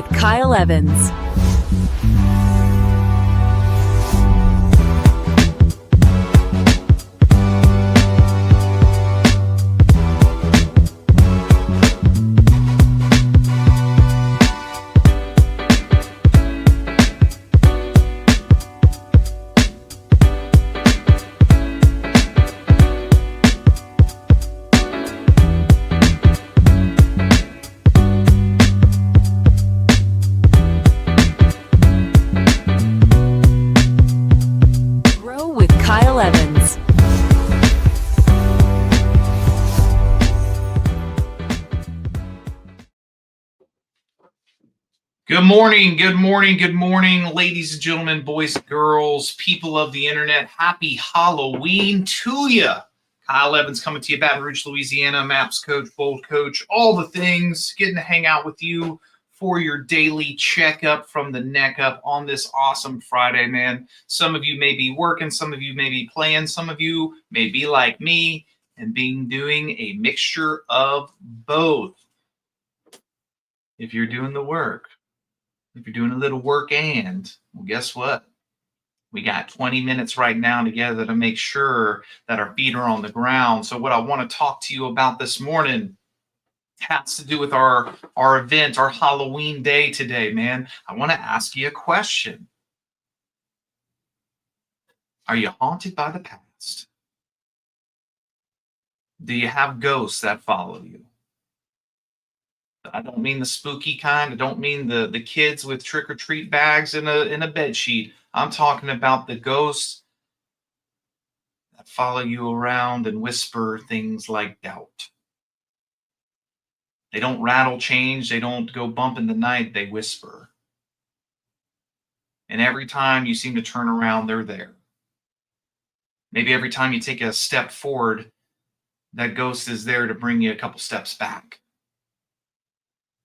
with Kyle Evans. With Kyle Evans. Good morning, good morning, good morning, ladies and gentlemen, boys and girls, people of the internet. Happy Halloween to you. Kyle Evans coming to you, Baton Rouge, Louisiana, Maps Coach, Bold Coach, all the things, getting to hang out with you for your daily checkup from the neck up on this awesome Friday, man. Some of you may be working, some of you may be playing, some of you may be like me and doing a mixture of both. If you're doing the work, if you're doing a little work well, guess what? We got 20 minutes right now together to make sure that our feet are on the ground. So what I want to talk to you about this morning has to do with our event, our Halloween day today, man. I want to ask you a question. Are you haunted by the past? Do you have ghosts that follow you? I don't mean the spooky kind. I don't mean the kids with trick-or-treat bags in a bed sheet. I'm talking about the ghosts that follow you around and whisper things like doubt. They don't rattle change. They don't go bump in the night. They whisper. And every time you seem to turn around, they're there. Maybe every time you take a step forward, that ghost is there to bring you a couple steps back.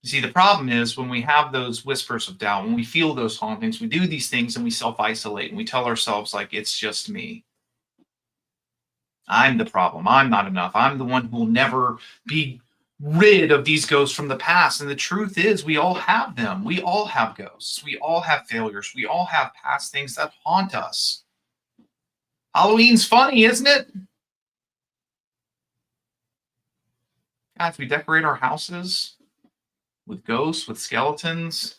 You see, the problem is when we have those whispers of doubt, when we feel those hauntings, we do these things and we self-isolate and we tell ourselves like, it's just me. I'm the problem. I'm not enough. I'm the one who will never be rid of these ghosts from the past. And the truth is we all have them. We all have ghosts. We all have failures. We all have past things that haunt us. Halloween's funny, isn't it? Guys, we decorate our houses with ghosts, with skeletons,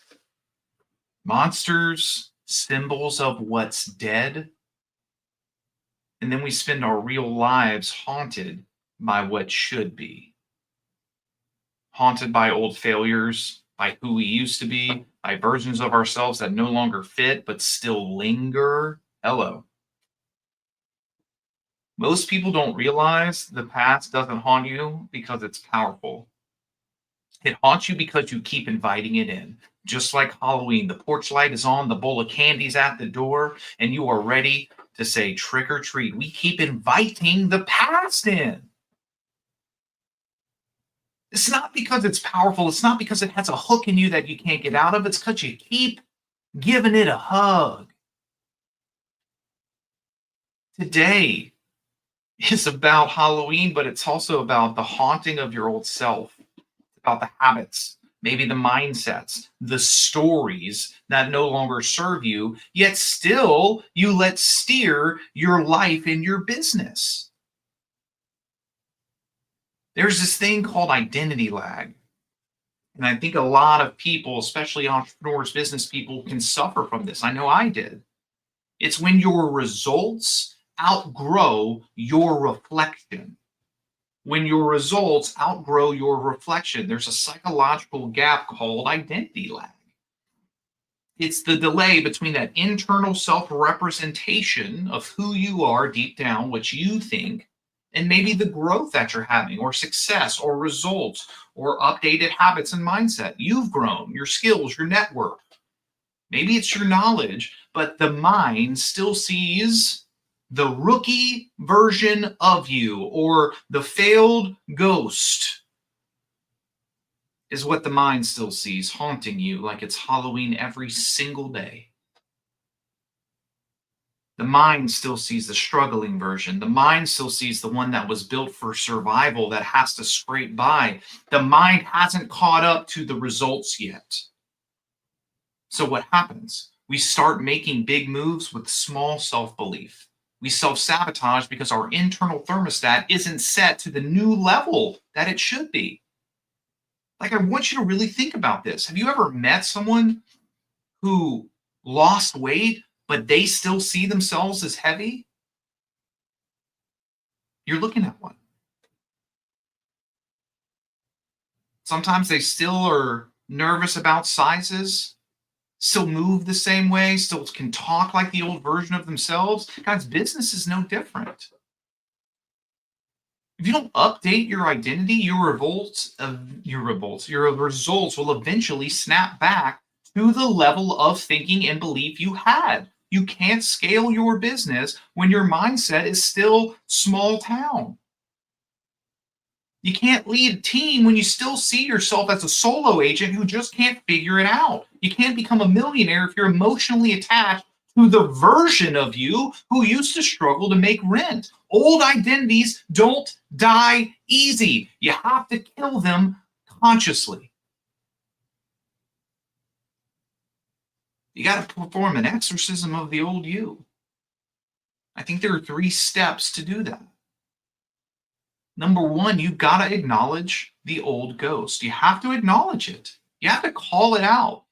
monsters, symbols of what's dead. And then we spend our real lives haunted by what should be. Haunted by old failures, by who we used to be, by versions of ourselves that no longer fit but still linger. Hello. Most people don't realize the past doesn't haunt you because it's powerful. It haunts you because you keep inviting it in. Just like Halloween, the porch light is on, the bowl of candy's at the door, and you are ready to say trick or treat. We keep inviting the past in. It's not because it's powerful. It's not because it has a hook in you that you can't get out of. It's because you keep giving it a hug. Today is about Halloween, but it's also about the haunting of your old self, about the habits, maybe the mindsets, the stories that no longer serve you, yet still you let steer your life and your business. There's this thing called identity lag. And I think a lot of people, especially entrepreneurs, business people, can suffer from this. I know I did. It's when your results outgrow your reflection. When your results outgrow your reflection, there's a psychological gap called identity lag. It's the delay between that internal self-representation of who you are deep down, what you think, and maybe the growth that you're having, or success, or results, or updated habits and mindset. You've grown, your skills, your network. Maybe it's your knowledge, but the mind still sees the rookie version of you, or the failed ghost is what the mind still sees, haunting you like it's Halloween every single day. The mind still sees the struggling version. The mind still sees the one that was built for survival that has to scrape by. The mind hasn't caught up to the results yet. So what happens? We start making big moves with small self-belief. We self-sabotage because our internal thermostat isn't set to the new level that it should be. Like, I want you to really think about this. Have you ever met someone who lost weight, but they still see themselves as heavy? You're looking at one. Sometimes they still are nervous about sizes, still move the same way, still can talk like the old version of themselves. Guys, business is no different. If you don't update your identity, your results will eventually snap back to the level of thinking and belief you had. You can't scale your business when your mindset is still small town. You can't lead a team when you still see yourself as a solo agent who just can't figure it out. You can't become a millionaire if you're emotionally attached to the version of you who used to struggle to make rent. Old identities don't die easy. You have to kill them consciously. You got to perform an exorcism of the old you. I think there are 3 steps to do that. Number 1, you've got to acknowledge the old ghost. You have to acknowledge it. You have to call it out.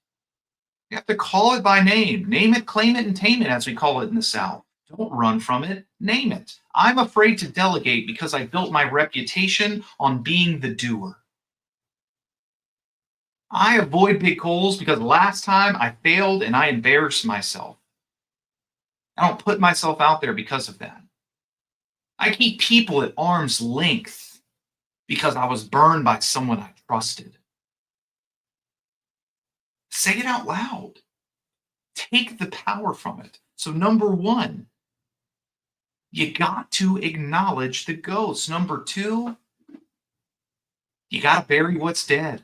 You have to call it by name. Name it, claim it, and tame it, as we call it in the South. Don't run from it. Name it. I'm afraid to delegate because I built my reputation on being the doer. I avoid big goals because last time I failed and I embarrassed myself. I don't put myself out there because of that. I keep people at arm's length because I was burned by someone I trusted. Say it out loud. Take the power from it. So, number 1, you got to acknowledge the ghost. Number 2, you got to bury what's dead.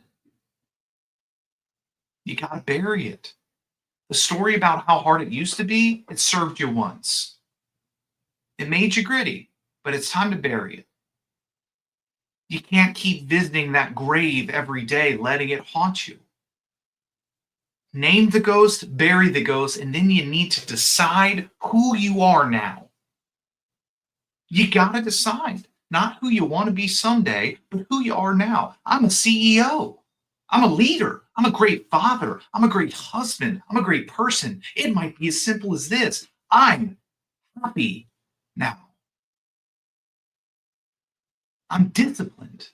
You got to bury it. The story about how hard it used to be, it served you once. It made you gritty, but it's time to bury it. You can't keep visiting that grave every day, letting it haunt you. Name the ghost, bury the ghost, and then you need to decide who you are now. You got to decide not who you want to be someday, but who you are now. I'm a CEO. I'm a leader. I'm a great father. I'm a great husband. I'm a great person. It might be as simple as this. I'm happy now. I'm disciplined.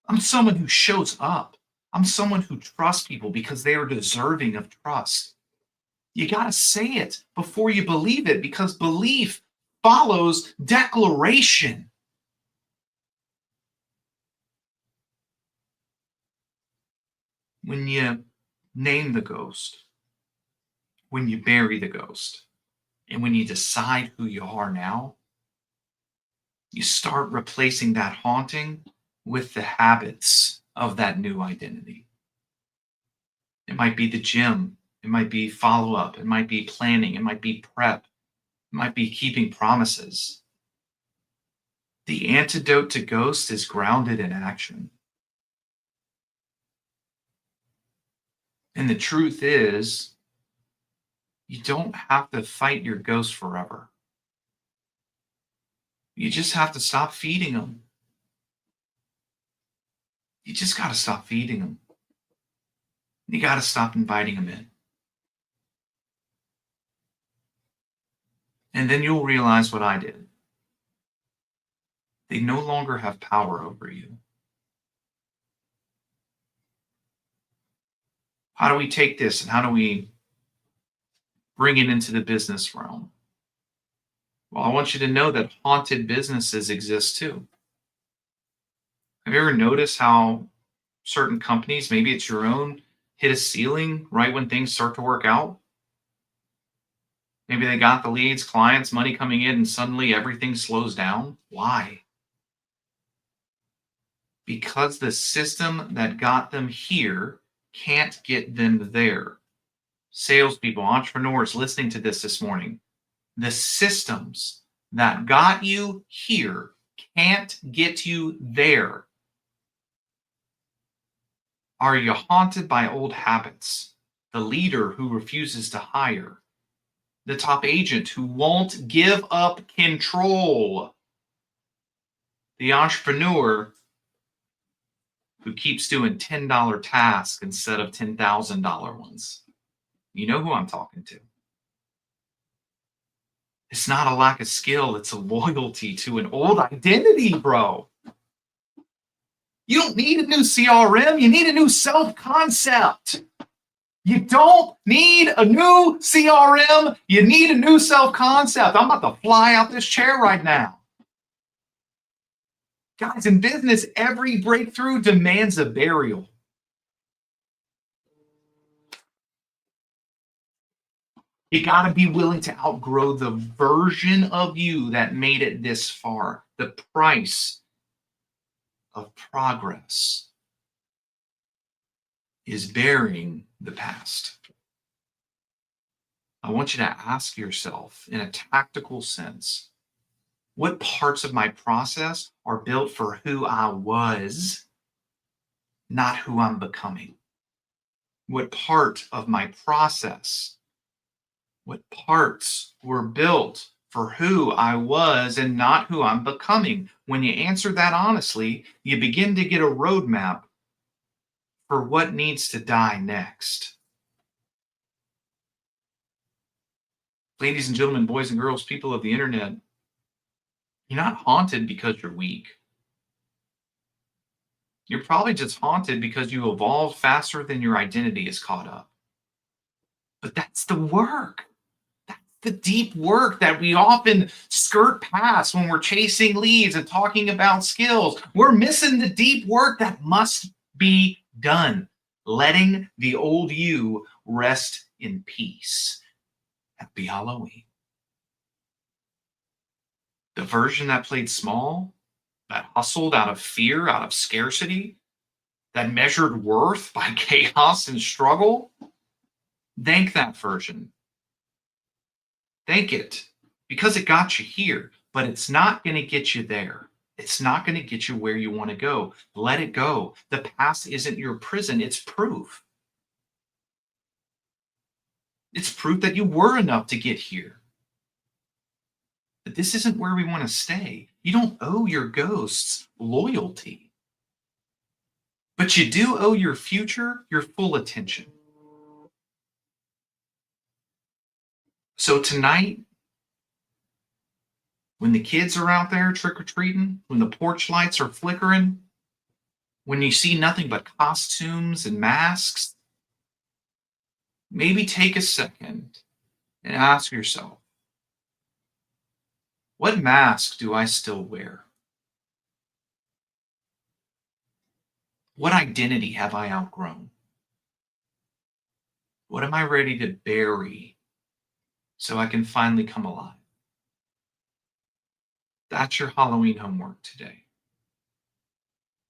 I'm someone who shows up. I'm someone who trusts people because they are deserving of trust. You got to say it before you believe it because belief follows declaration. When you name the ghost, when you bury the ghost, and when you decide who you are now, you start replacing that haunting with the habits of that new identity. It might be the gym, it might be follow up, it might be planning, it might be prep, it might be keeping promises. The antidote to ghosts is grounded in action. And the truth is, you don't have to fight your ghost forever. You just have to stop feeding them. You just got to stop feeding them. You got to stop inviting them in. And then you'll realize what I did. They no longer have power over you. How do we take this and how do we bring it into the business realm? Well, I want you to know that haunted businesses exist too. Have you ever noticed how certain companies, maybe it's your own, hit a ceiling right when things start to work out? Maybe they got the leads, clients, money coming in, and suddenly everything slows down. Why? Because the system that got them here can't get them there. Salespeople, entrepreneurs listening to this morning, the systems that got you here can't get you there. Are you haunted by old habits? the leader who refuses to hire, the top agent who won't give up control, the entrepreneur who keeps doing $10 tasks instead of $10,000 ones. You know who I'm talking to. It's not a lack of skill, it's a loyalty to an old identity, bro. You don't need a new CRM, you need a new self-concept. You don't need a new CRM, you need a new self-concept. I'm about to fly out this chair right now. Guys, in business, every breakthrough demands a burial. You got to be willing to outgrow the version of you that made it this far. The price of progress is burying the past. I want you to ask yourself in a tactical sense, what parts of my process are built for who I was, not who I'm becoming? What part of my process, what parts were built for who I was and not who I'm becoming? When you answer that honestly, you begin to get a roadmap for what needs to die next. Ladies and gentlemen, boys and girls, people of the internet, you're not haunted because you're weak. You're probably just haunted because you evolved faster than your identity is caught up. But that's the work. That's the deep work that we often skirt past when we're chasing leads and talking about skills. We're missing the deep work that must be done. Letting the old you rest in peace. Happy Halloween. The version that played small, that hustled out of fear, out of scarcity, that measured worth by chaos and struggle, thank that version. Thank it, because it got you here, but it's not going to get you there. It's not going to get you where you want to go. Let it go. The past isn't your prison, it's proof. It's proof that you were enough to get here. But this isn't where we want to stay. You don't owe your ghosts loyalty. But you do owe your future your full attention. So tonight, when the kids are out there trick-or-treating, when the porch lights are flickering, when you see nothing but costumes and masks, maybe take a second and ask yourself, what mask do I still wear? What identity have I outgrown? What am I ready to bury so I can finally come alive? That's your Halloween homework today.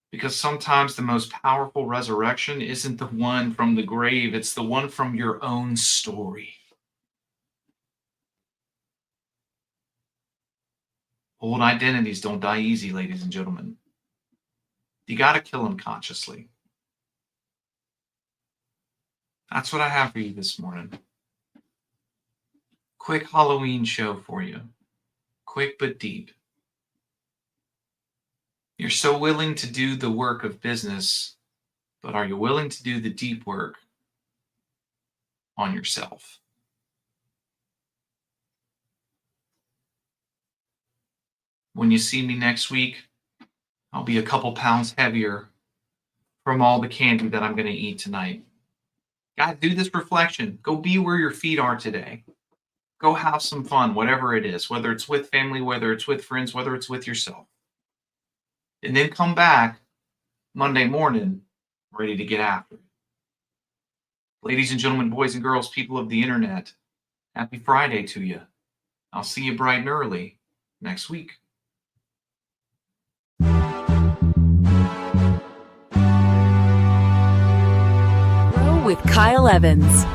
Because sometimes the most powerful resurrection isn't the one from the grave, it's the one from your own story. Old identities don't die easy, ladies and gentlemen. You got to kill them consciously. That's what I have for you this morning. Quick Halloween show for you. Quick but deep. You're so willing to do the work of business, but are you willing to do the deep work on yourself? When you see me next week, I'll be a couple pounds heavier from all the candy that I'm going to eat tonight. Guys, do this reflection. Go be where your feet are today. Go have some fun, whatever it is, whether it's with family, whether it's with friends, whether it's with yourself. And then come back Monday morning ready to get after it. Ladies and gentlemen, boys and girls, people of the internet, happy Friday to you. I'll see you bright and early next week. Grow with Kyle Evans.